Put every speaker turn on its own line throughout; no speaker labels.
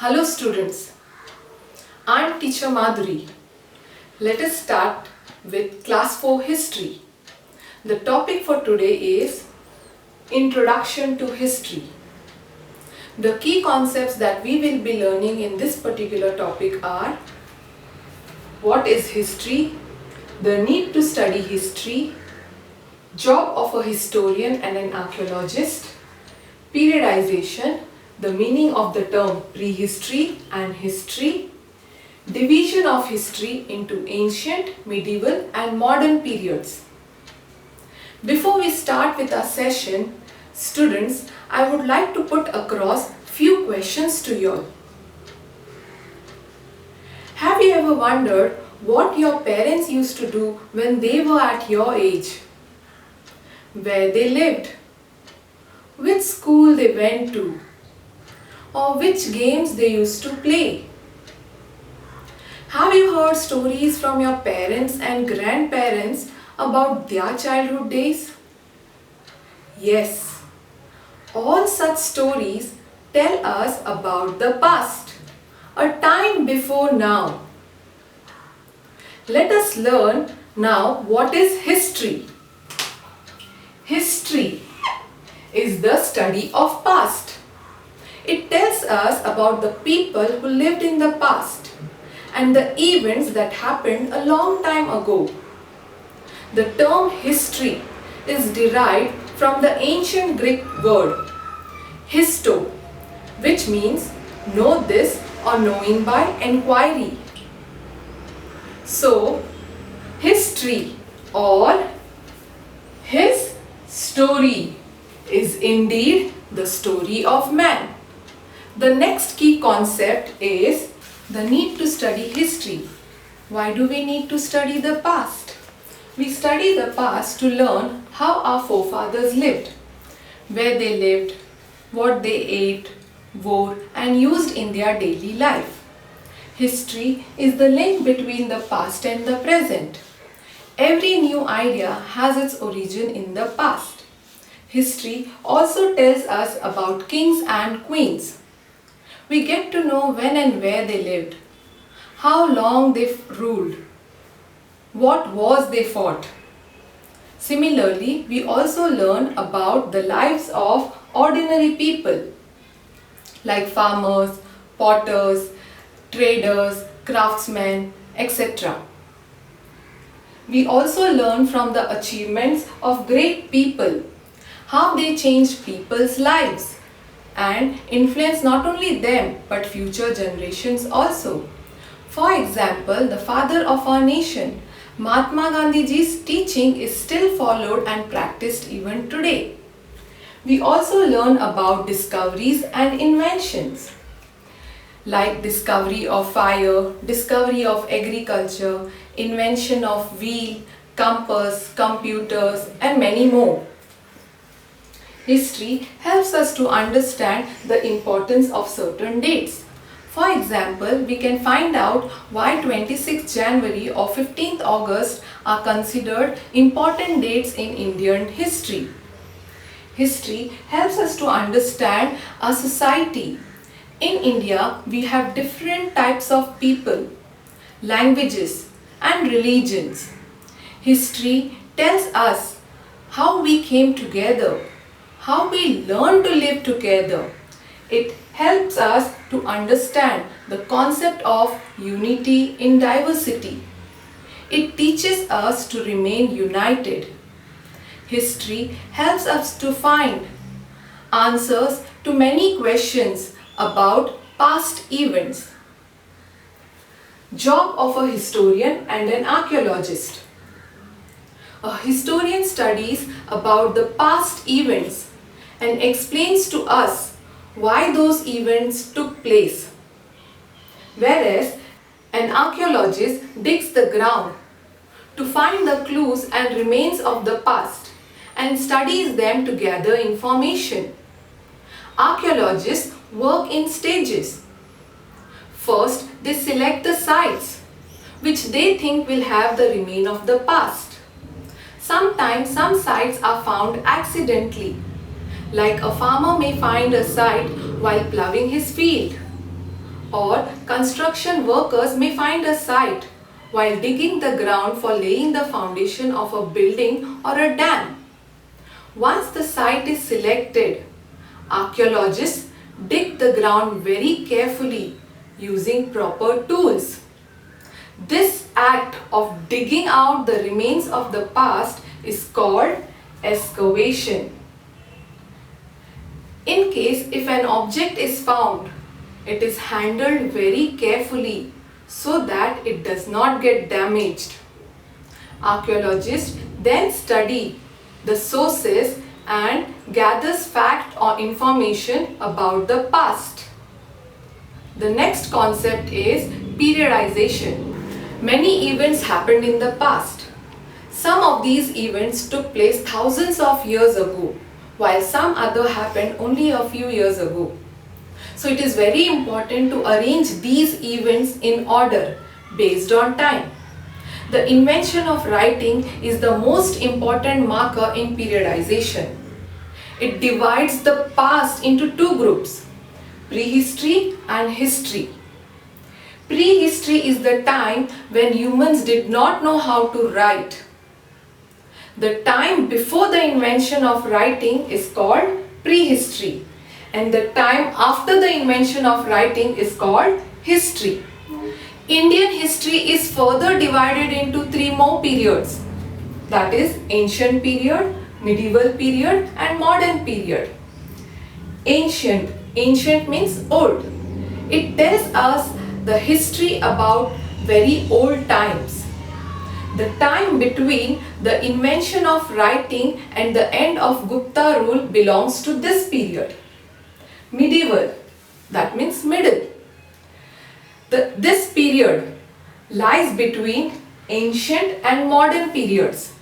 Hello students, I am teacher Madhuri. Let us start with class 4 history. The topic for today is Introduction to History. The key concepts that we will be learning in this particular topic are: what is history, the need to study history, job of a historian and an archaeologist, periodization, the meaning of the term prehistory and history, division of history into ancient, medieval and modern periods. Before we start with our session, students, I would like to put across few questions to you all. Have you ever wondered what your parents used to do when they were at your age? Where they lived? Which school they went to? Or which games they used to play? Have you heard stories from your parents and grandparents about their childhood days? Yes, all such stories tell us about the past, a time before now. Let us learn now what is history. History is the study of past. It tells us about the people who lived in the past and the events that happened a long time ago. The term history is derived from the ancient Greek word histo, which means know this or knowing by enquiry. So, history or his story is indeed the story of man. The next key concept is the need to study history. Why do we need to study the past? We study the past to learn how our forefathers lived, where they lived, what they ate, wore and used in their daily life. History is the link between the past and the present. Every new idea has its origin in the past. History also tells us about kings and queens. We get to know when and where they lived, how long they ruled, what wars they fought. Similarly, we also learn about the lives of ordinary people like farmers, potters, traders, craftsmen, etc. We also learn from the achievements of great people, how they changed people's lives and influence not only them but future generations also. For example, the father of our nation, Mahatma Gandhiji's teaching is still followed and practiced even today. We also learn about discoveries and inventions like discovery of fire, discovery of agriculture, invention of wheel, compass, computers and many more. History helps us to understand the importance of certain dates. For example, we can find out why 26th January or 15th August are considered important dates in Indian history. History helps us to understand our society. In India, we have different types of people, languages and religions. History tells us how we came together, how we learn to live together. It helps us to understand the concept of unity in diversity. It teaches us to remain united. History helps us to find answers to many questions about past events. Job of a historian and an archaeologist. A historian studies about the past events and explains to us why those events took place, whereas an archaeologist digs the ground to find the clues and remains of the past and studies them to gather information. Archaeologists work in stages. First, they select the sites which they think will have the remain of the past. Sometimes some sites are found accidentally, like a farmer may find a site while ploughing his field, or construction workers may find a site while digging the ground for laying the foundation of a building or a dam. Once the site is selected, archaeologists dig the ground very carefully using proper tools. This act of digging out the remains of the past is called excavation. In case if an object is found, it is handled very carefully so that it does not get damaged. Archaeologists then study the sources and gathers fact or information about the past. The next concept is periodization. Many events happened in the past. Some of these events took place thousands of years ago, while some other happened only a few years ago. So it is very important to arrange these events in order based on time. The invention of writing is the most important marker in periodization. It divides the past into two groups, prehistory and history. Prehistory is the time when humans did not know how to write. The time before the invention of writing is called prehistory, and the time after the invention of writing is called history. Indian history is further divided into three more periods, that is ancient period, medieval period and modern period. Ancient means old. It tells us the history about very old times. The time between the invention of writing and the end of Gupta rule belongs to this period. Medieval, that means middle. This period lies between ancient and modern periods.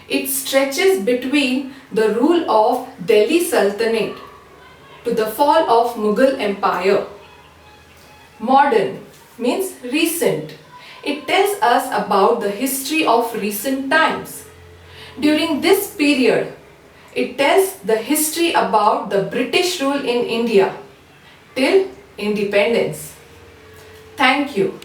It stretches between the rule of Delhi Sultanate to the fall of Mughal Empire. Modern means recent. It tells us about the history of recent times. During this period, it tells the history about the British rule in India till independence. Thank you.